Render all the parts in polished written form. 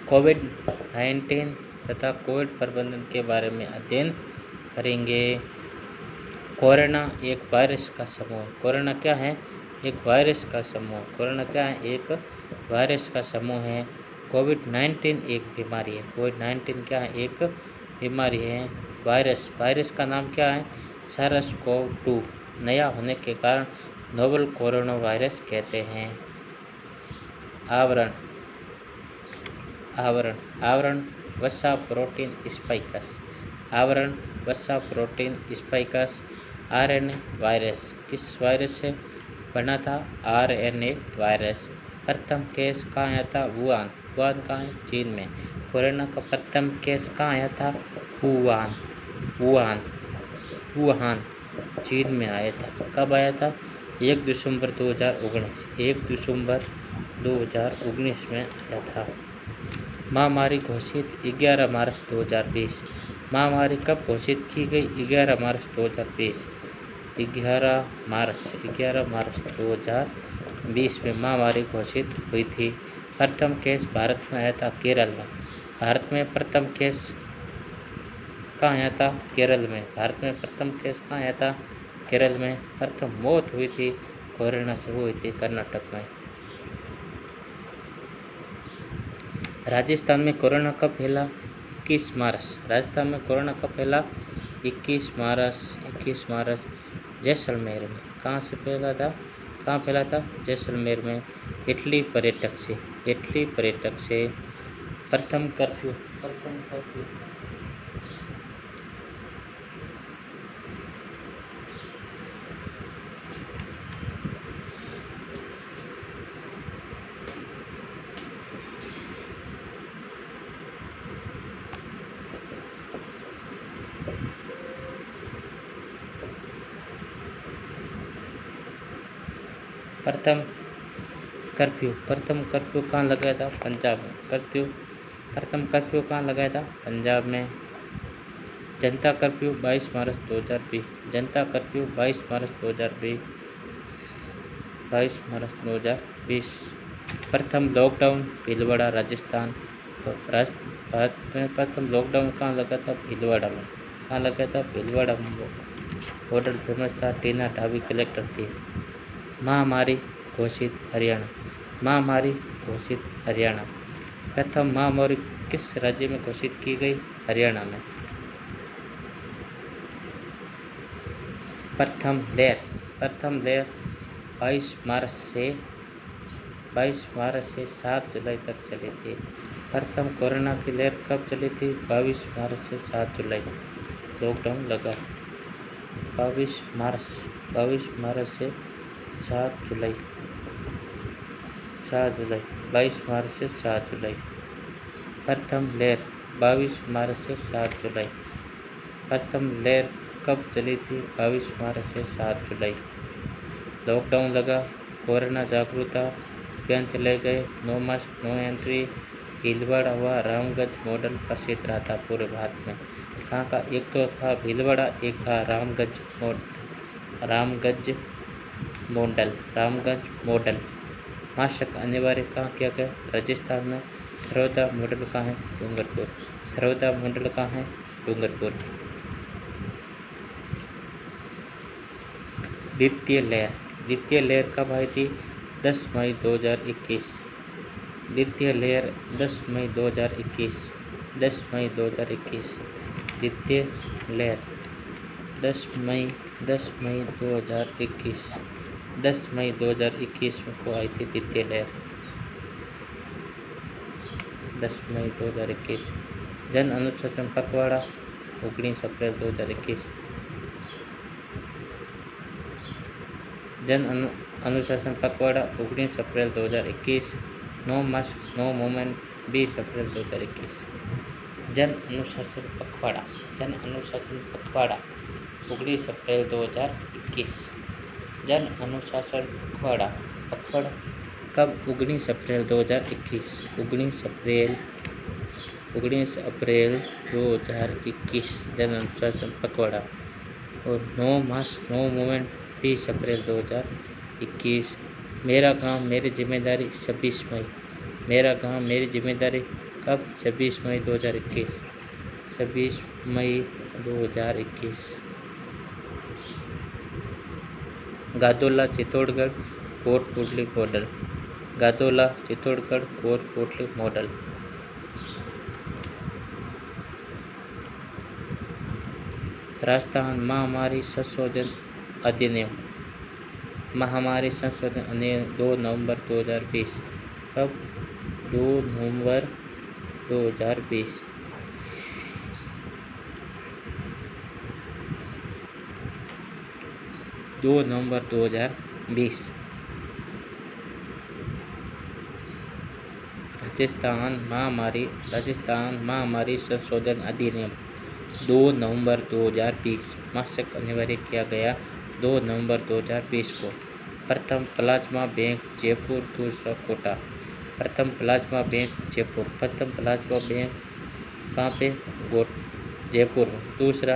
कोविड-19 तथा कोविड प्रबंधन के बारे में अध्ययन करेंगे। कोरोना एक वायरस का समूह। कोरोना क्या है? एक वायरस का समूह। कोरोना क्या है? एक वायरस का समूह है। कोविड-19 एक बीमारी है। कोविड-19 क्या है? एक बीमारी है। वायरस का नाम क्या है? सार्स-कोव-2 नया होने के कारण नोवेल कोरोना वायरस कहते हैं। आवरण वसा प्रोटीन स्पाइकस। आवरण वसा प्रोटीन स्पाइकस। आरएनए वायरस किस वायरस से बना था? RNA virus. प्रथम केस कहाँ आया था? वुहान कहाँ है? चीन में। कोरोना का प्रथम केस कहाँ आया था? वुहान चीन में आया था। कब आया था? 1 दिसंबर 2019। 1 दिसंबर 2019 में आया था। महामारी घोषित 11 मार्च 2020। महामारी कब घोषित की गई? 11 मार्च 2020। 11 मार्च 2020 में महामारी घोषित हुई थी। प्रथम केस भारत में आया था केरल में। भारत में प्रथम केस कहाँ आया था? केरल में। भारत में प्रथम केस कहाँ आया था? केरल में। प्रथम मौत हुई थी कोरोना से हुई थी कर्नाटक में। राजस्थान में कोरोना कब फैला? 21 मार्च। राजस्थान में कोरोना कब फैला? 21 मार्च जैसलमेर में। कहाँ से फैला था? कहाँ फैला था? जैसलमेर में। इटली पर्यटक से प्रथम कर्फ्यू। प्रथम कर्फ्यू कहाँ लगाया था? पंजाब में। प्रथम कर्फ्यू कहाँ लगाया था? पंजाब में। जनता कर्फ्यू 22 मार्च 2020। जनता कर्फ्यू 22 मार्च 2020। प्रथम लॉकडाउन भीलवाड़ा राजस्थान। तो भारत में प्रथम लॉकडाउन कहाँ लगा था? भीलवाड़ा में। कहाँ लगा था? भीलवाड़ा में। होटल फेमस था। टीना ढाबी कलेक्टर थी। महामारी घोषित हरियाणा। प्रथम महामारी किस राज्य में घोषित की गई? हरियाणा में। प्रथम लहर 22 मार्च से 7 जुलाई तक चली थी। प्रथम कोरोना की लहर कब चली थी? 22 मार्च से 7 जुलाई लॉकडाउन लगा। 22 मार्च से 7 जुलाई 22 मार्च से 7 जुलाई। प्रथम लहर 22 मार्च से 7 जुलाई। प्रथम लहर कब चली थी? 22 मार्च से 7 जुलाई। लॉकडाउन लगा। कोरोना जागरूकता अभियान चले गए। No mask no entry. Bhilwara व रामगंज मॉडल प्रसिद्ध रहा था पूरे भारत में। कहाँ का? एक तो था भीलवाड़ा, एक था रामगंज मॉडल। मास्क अनिवार्य कहाँ किया गया? राजस्थान में। सर्वोदय मॉडल कहाँ है? डूंगरपुर। द्वितीय लहर कब आई थी? 10 मई 2021। द्वितीय लहर 10 मई 2021। द्वितीय लहर 10 मई 2021 में को आई थी द्वितीय लहर। 10 मई 2021। जन अनुशासन पखवाड़ा 19 अप्रैल 2021। जन अनुशासन पखवाड़ा 19 अप्रैल 2021। नो मास्क नो मूवमेंट 20 अप्रैल 2021। जन अनुशासन पखवाड़ा 19 अप्रैल 2021। जन अनुशासन पखवाड़ा कब? 19 अप्रैल 2021। 19 अप्रैल 2021 जन अनुशासन पखवाड़ा। और नो मास्क नो मूवमेंट 20 अप्रैल 2021। मेरा गांव मेरी जिम्मेदारी 26 मई। मेरा गांव मेरी जिम्मेदारी कब? 26 मई 2021। 26 मई 2021। गादोला चित्तौड़गढ़ कोटपुतली मॉडल। गादोला चित्तौड़गढ़ कोटपुतली मॉडल। राजस्थान महामारी संशोधन अधिनियम। महामारी संशोधन अधिनियम 2 नवंबर 2020। कब? 2 नवंबर 2020। नवंबर 2020। राजस्थान महामारी संशोधन अधिनियम 2 नवंबर 2020 मासिक अनिवार्य किया गया 2 नवंबर 2020 को। प्रथम प्लाज्मा बैंक जयपुर, दूसरा कोटा। प्रथम प्लाज्मा बैंक जयपुर। प्रथम प्लाज्मा बैंक कहाँ पे? जयपुर में। दूसरा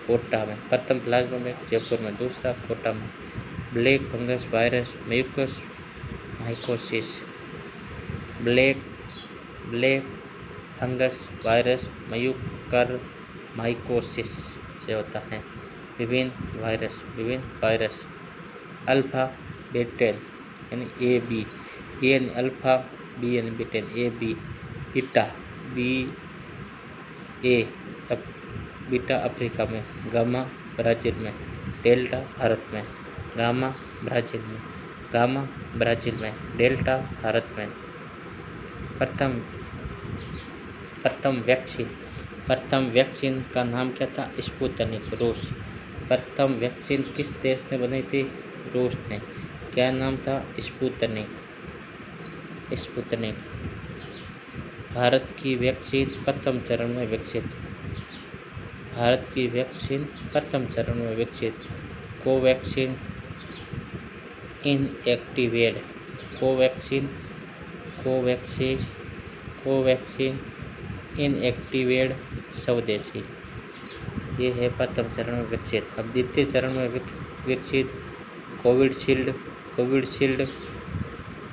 कोटा में। प्रथम प्लाज्मा बैंक जयपुर में, दूसरा कोटा में। Black fungus virus mucus mycosis. Black fungus virus mucor mycosis से होता है। विभिन्न वायरस अल्फा बेटेल यानी ए बी, ए यानी अल्फा, बी यानी beta, A B. Beta B A beta Africa में, गामा ब्राजील में, डेल्टा भारत में। गामा ब्राजील में, डेल्टा भारत में। प्रथम वैक्सीन का नाम क्या था? स्पुतनिक, रूस। प्रथम वैक्सीन किस देश ने बनाई थी? रूस ने। क्या नाम था? स्पुतनिक। भारत की वैक्सीन प्रथम चरण में विकसित। कोवैक्सीन इनएक्टिवेड स्वदेशी। ये है प्रथम चरण में विकसित। अब द्वितीय चरण में विकसित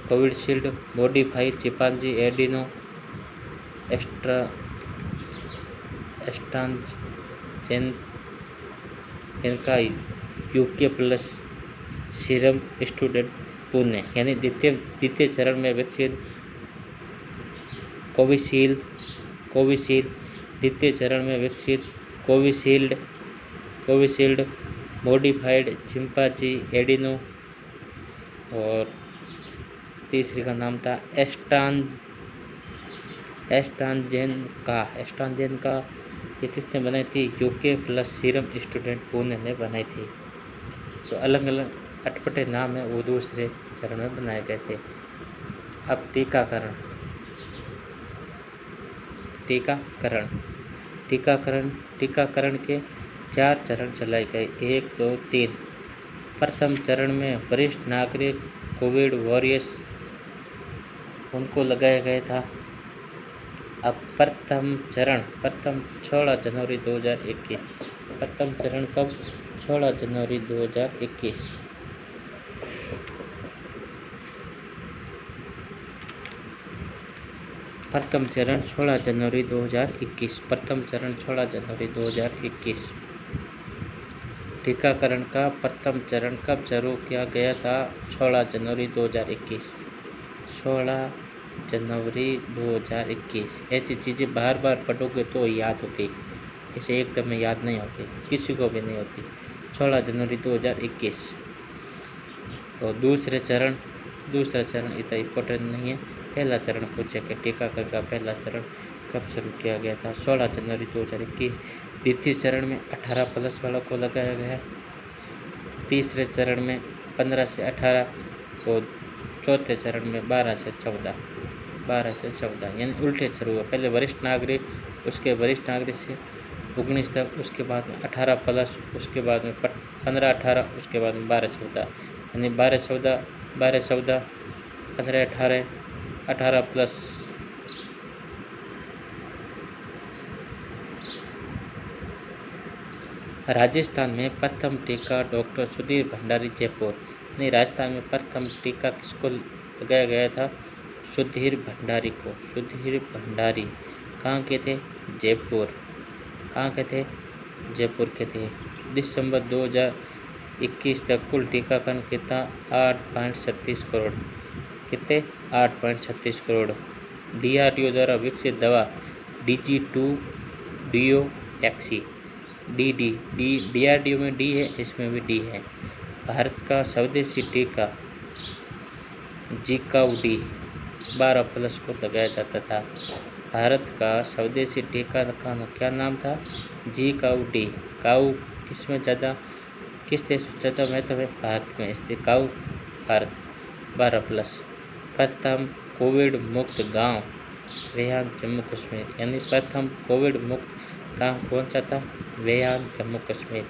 Covishield modified chimpanzee adeno AstraZeneca UK plus serum institute Pune. यानी द्वितीय चरण में विकसित कोविशील्ड। द्वितीय चरण में विकसित कोविशील्ड मॉडिफाइड चिंपांजी एडिनो, और तीसरी का नाम था एस्ट्राजेनेका। ये किसने बनाई थी? UK plus serum institute Pune ने बनाई थी। तो अलग अलग अटपटे नाम है वो दूसरे चरण में बनाए गए थे। अब टीकाकरण के 4 चरण चलाए गए, 1, 2, 3। प्रथम चरण में वरिष्ठ नागरिक कोविड वॉरियर्स उनको लगाया गया था। अब प्रथम 16 जनवरी 2021। प्रथम चरण कब? 16 जनवरी 2021। प्रथम चरण 16 जनवरी 2021। प्रथम चरण 16 जनवरी 2021। टीकाकरण का प्रथम चरण कब शुरू किया गया था? 16 जनवरी 2021। 16 जनवरी 2021। ऐसी चीज़ें बार बार पढ़ोगे तो याद होगी, इसे एकदम में याद नहीं होती, किसी को भी नहीं होती। 16 जनवरी 2021। और दूसरा चरण इतना इम्पोर्टेंट नहीं है। पहला चरण पूछे कि टीकाकरण का पहला चरण कब शुरू किया गया था? 16 जनवरी 2021। द्वितीय चरण में 18+ वालों को लगाया गया। तीसरे चरण में 15 से 18 और चौथे चरण में 12 से 14 यानी उल्टे शुरू हुआ। पहले वरिष्ठ नागरिक, उसके वरिष्ठ नागरिक से 19 तक, उसके बाद में 18+, उसके बाद में 15-18, उसके बाद में 12-14 यानी 12-14, 15-18, 18+। राजस्थान में प्रथम टीका डॉक्टर सुधीर भंडारी जयपुर। नहीं, राजस्थान में प्रथम टीका किसको लगाया गया था? सुधीर भंडारी को, सुधीर भंडारी कहाँ के थे? जयपुर। कहाँ के थे? जयपुर के थे। दिसंबर 2021 तक कुल टीकाकरण कितना? 8.36 करोड़। कितने? 8.36 करोड़। DRDO द्वारा विकसित दवा DG2 deoxy, DD, DRDO में D है, इसमें भी D है। भारत का स्वदेशी टीका जीकाउडी 12+ को लगाया जाता था। भारत का स्वदेशी टीका का क्या नाम था? जीकाउडी। काऊ किसमें ज़्यादा, किस देश में ज़्यादा महत्व है? भारत में, इसलिए काऊ भारत 12+। प्रथम कोविड मुक्त गांव वेयान जम्मू कश्मीर, यानी प्रथम कोविड मुक्त गांव कौन सा था? वेयान जम्मू कश्मीर।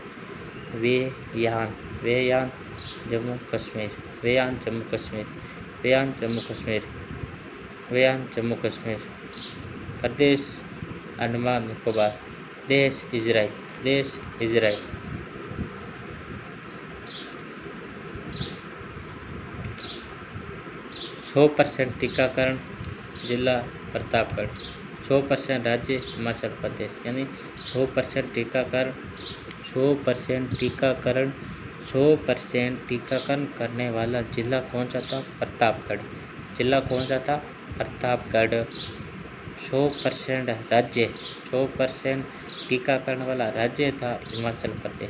वेयान, वेयान जम्मू कश्मीर, वेयान जम्मू कश्मीर, वेयान जम्मू कश्मीर, वेयान जम्मू कश्मीर। प्रदेश अंडमान निकोबार। देश इजराइल, देश इजराइल। सौ % टीकाकरण जिला प्रतापगढ़, 100% राज्य हिमाचल प्रदेश, यानी 100% टीकाकरण, 100% टीकाकरण, 100% टीकाकरण करने वाला जिला कौन सा था? प्रतापगढ़। जिला कौन सा था? प्रतापगढ़। 100% राज्य, 100% टीकाकरण वाला राज्य था हिमाचल प्रदेश।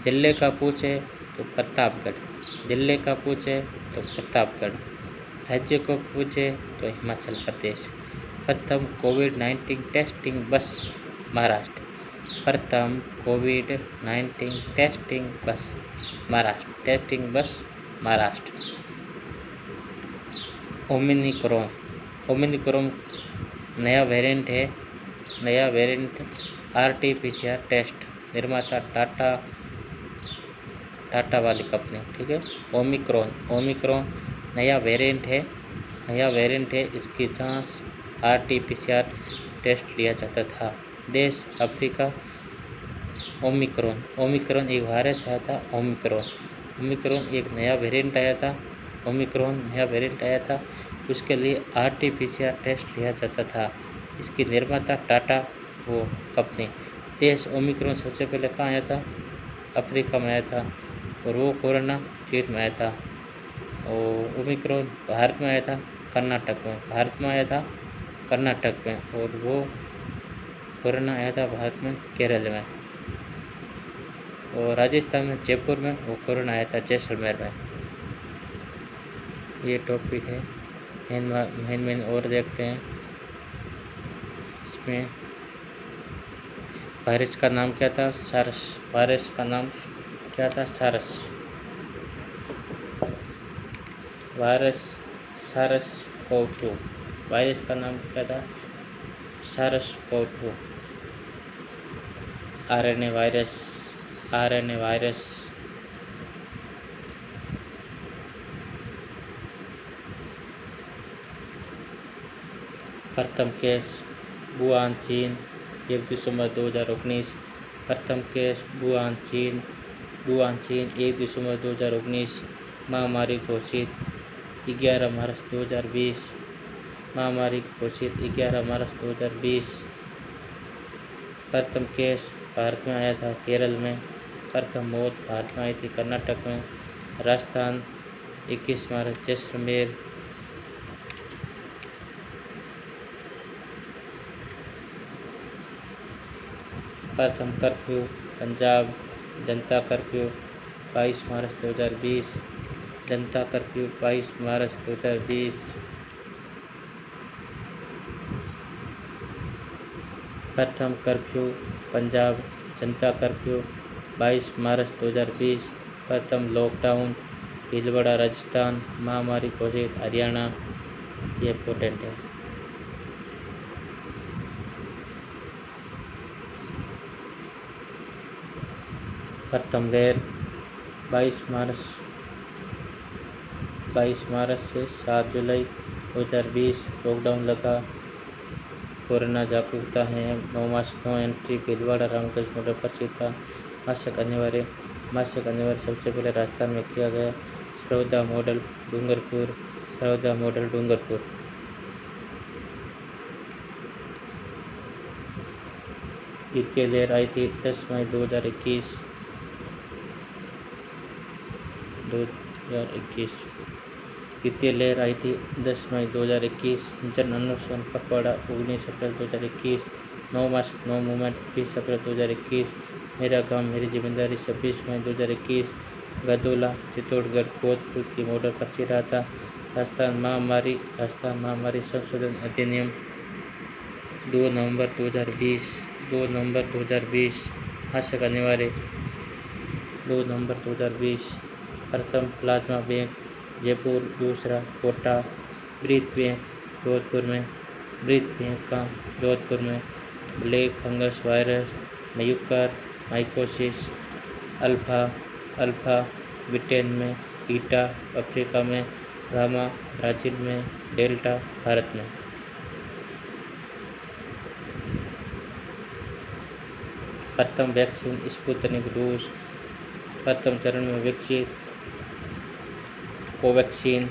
जिले का पूछे तो प्रतापगढ़, जिले का पूछे तो प्रतापगढ़, राज्य को पूछे तो हिमाचल प्रदेश। प्रथम कोविड-19 टेस्टिंग बस महाराष्ट्र, प्रथम कोविड-19 टेस्टिंग बस महाराष्ट्र, टेस्टिंग बस महाराष्ट्र। ओमिक्रॉन, ओमिक्रॉन नया वेरिएंट है, नया वेरिएंट RT-PCR टेस्ट, निर्माता टाटा वाली कंपनी, ठीक है। ओमिक्रॉन, ओमिक्रॉन नया वेरिएंट है, नया वेरिएंट है, इसकी जांच RT-PCR टेस्ट लिया जाता था। देश अफ्रीका। ओमिक्रॉन, ओमिक्रॉन एक वायरस आया था, ओमिक्रॉन, ओमिक्रॉन एक नया वेरिएंट आया था, ओमिक्रॉन नया वेरिएंट आया था, उसके लिए RT-PCR टेस्ट लिया जाता था। इसकी निर्माता टाटा वो कंपनी। देश ओमिक्रॉन सबसे पहले कहाँ आया था? अफ्रीका में आया था, और वो कोरोना चीन में आया था। और ओमिक्रॉन भारत में आया था, कर्नाटक में, भारत में आया था कर्नाटक में, और वो कोरोना आया था भारत में केरल में, और राजस्थान में जयपुर में वो कोरोना आया था जैसलमेर में। ये टॉपिक है। मेन और देखते हैं। इसमें वायरस का नाम क्या था? सारस, वायरस का नाम क्या था? सारस, वायरस SARS-CoV-2, वायरस का नाम क्या था? SARS-CoV-2। RNA virus, RNA virus. प्रथम केस वुहान चीन 1 दिसंबर 2019। प्रथम केस वुहान चीन 1 दिसंबर 2019। महामारी घोषित 11 मार्च 2020। महामारी घोषित 11 मार्च 2020। प्रथम केस भारत में आया था केरल में। प्रथम मौत भारत में आई थी कर्नाटक में। राजस्थान 21 मार्च जैसलमेर। प्रथम कर्फ्यू पंजाब जनता कर्फ्यू 22 मार्च 2020। जनता कर्फ्यू 22 मार्च 2020। प्रथम कर्फ्यू पंजाब जनता कर्फ्यू 22 मार्च 2020। प्रथम लॉकडाउन भीलवाड़ा राजस्थान। महामारी घोषित हरियाणा। ये इम्पोर्टेंट है। प्रथम लहर 22 मार्च से 7 जुलाई 2020। लॉकडाउन लगा। कोरोना जागरूकता है। No mask no entry Bhilwara Ramkrishna model प्रसिद्ध था। मास्क अनिवार्य सबसे पहले राजस्थान में किया गया। सरौदा मॉडल डूंगरपुर, सरौदा मॉडल डूंगरपुर। द्वितीय लहर आई थी 10 मई 2021। द्वितीय लहर आई थी 10 मई 2021। जन अनुष्ठान पखवाड़ा 19 अप्रैल 2021। 9 मार्च 9 मूवमेंट 20 अप्रैल 2021। मेरा गांव मेरी जिम्मेदारी 26 मई 2021। गदोला चित्तौड़गढ़ कोतपुर की मॉडल पर्ची रहा था। राजस्थान महामारी संशोधन अधिनियम 2 नवंबर 2020। आशंका अनिवार्य 2 नवंबर 2020। प्रथम प्लाज्मा बैंक जयपुर, दूसरा कोटा। ब्रीथ बैंक जोधपुर में, ब्रीथ बैंक का जोधपुर में। Black fungus virus mucormycosis alpha Britain में, बीटा अफ्रीका में, गामा ब्राजील में, डेल्टा भारत में। प्रथम वैक्सीन स्पुतनिक रूस। प्रथम चरण में विकसित कोवैक्सीन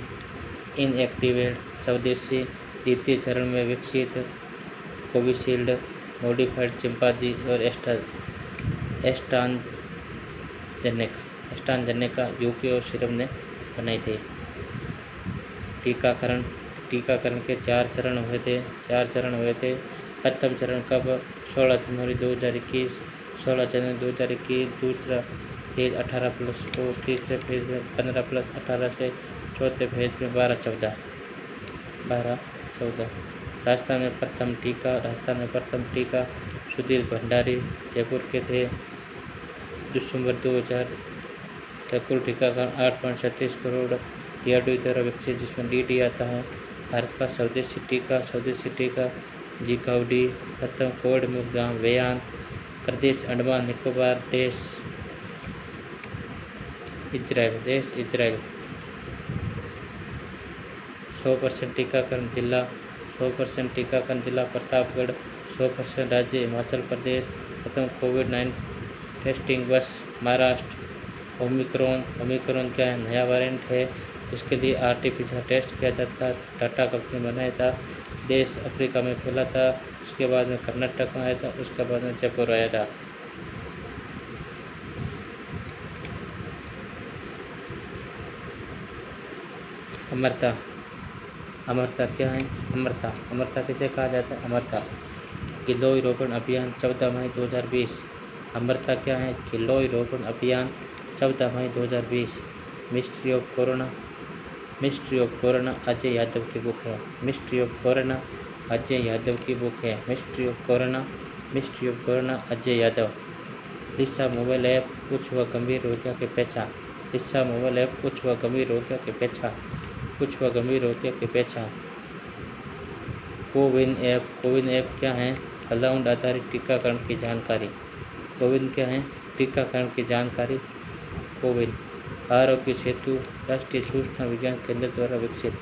इनएक्टिवेट स्वदेशी। द्वितीय चरण में विकसित कोविशील्ड मॉडिफाइड चिंपांजी और एस्ट्राजेनेका यूके और सीरम ने बनाई थी। टीकाकरण के 4 चरण हुए थे। प्रथम चरण कब? 16 जनवरी 2021। दूसरा फेज 18+4, तीसरे फेज में 15+18 से, चौथे फेज में 12-14। राजस्थान में प्रथम टीका सुधीर भंडारी जयपुर के थे। दिसंबर 2000 तक कुल टीकाकरण 8.37 करोड़ DRDO द्वारा विकसित, जिसमें DD आता है। भारत का स्वदेशी टीका जीकाउडी। प्रथम कोविड मुक्त गांव वेयान, प्रदेश अंडमान निकोबार, देश इजराइल। 100% टीकाकरण जिला प्रतापगढ़। 100% राज्य हिमाचल प्रदेश। प्रथम कोविड-19 टेस्टिंग बस महाराष्ट्र। ओमिक्रॉन क्या है? नया वेरिएंट है। इसके लिए आरटीपीसीआर टेस्ट किया जाता है। टाटा कंपनी बनाया था। देश अफ्रीका में फैला था। उसके बाद में कर्नाटक में आया था। उसके बाद में जयपुर आया था। अमरता क्या है? अमरता किसे कहा जाता है? अमरता गिलोय रोपण अभियान 14 मई 2020। अमरता क्या है? गिलोय रोपण अभियान 14 मई 2020। Mystery of corona Ajay Yadav की बुक है। Mystery of corona Ajay Yadav. Disha mobile app कुछ व गंभीर रोगियों की पहचान। कोविन ऐप क्या है? क्लाउड आधारित टीकाकरण की जानकारी। कोविन। आरोग्य सेतु राष्ट्रीय सूचना विज्ञान केंद्र द्वारा विकसित।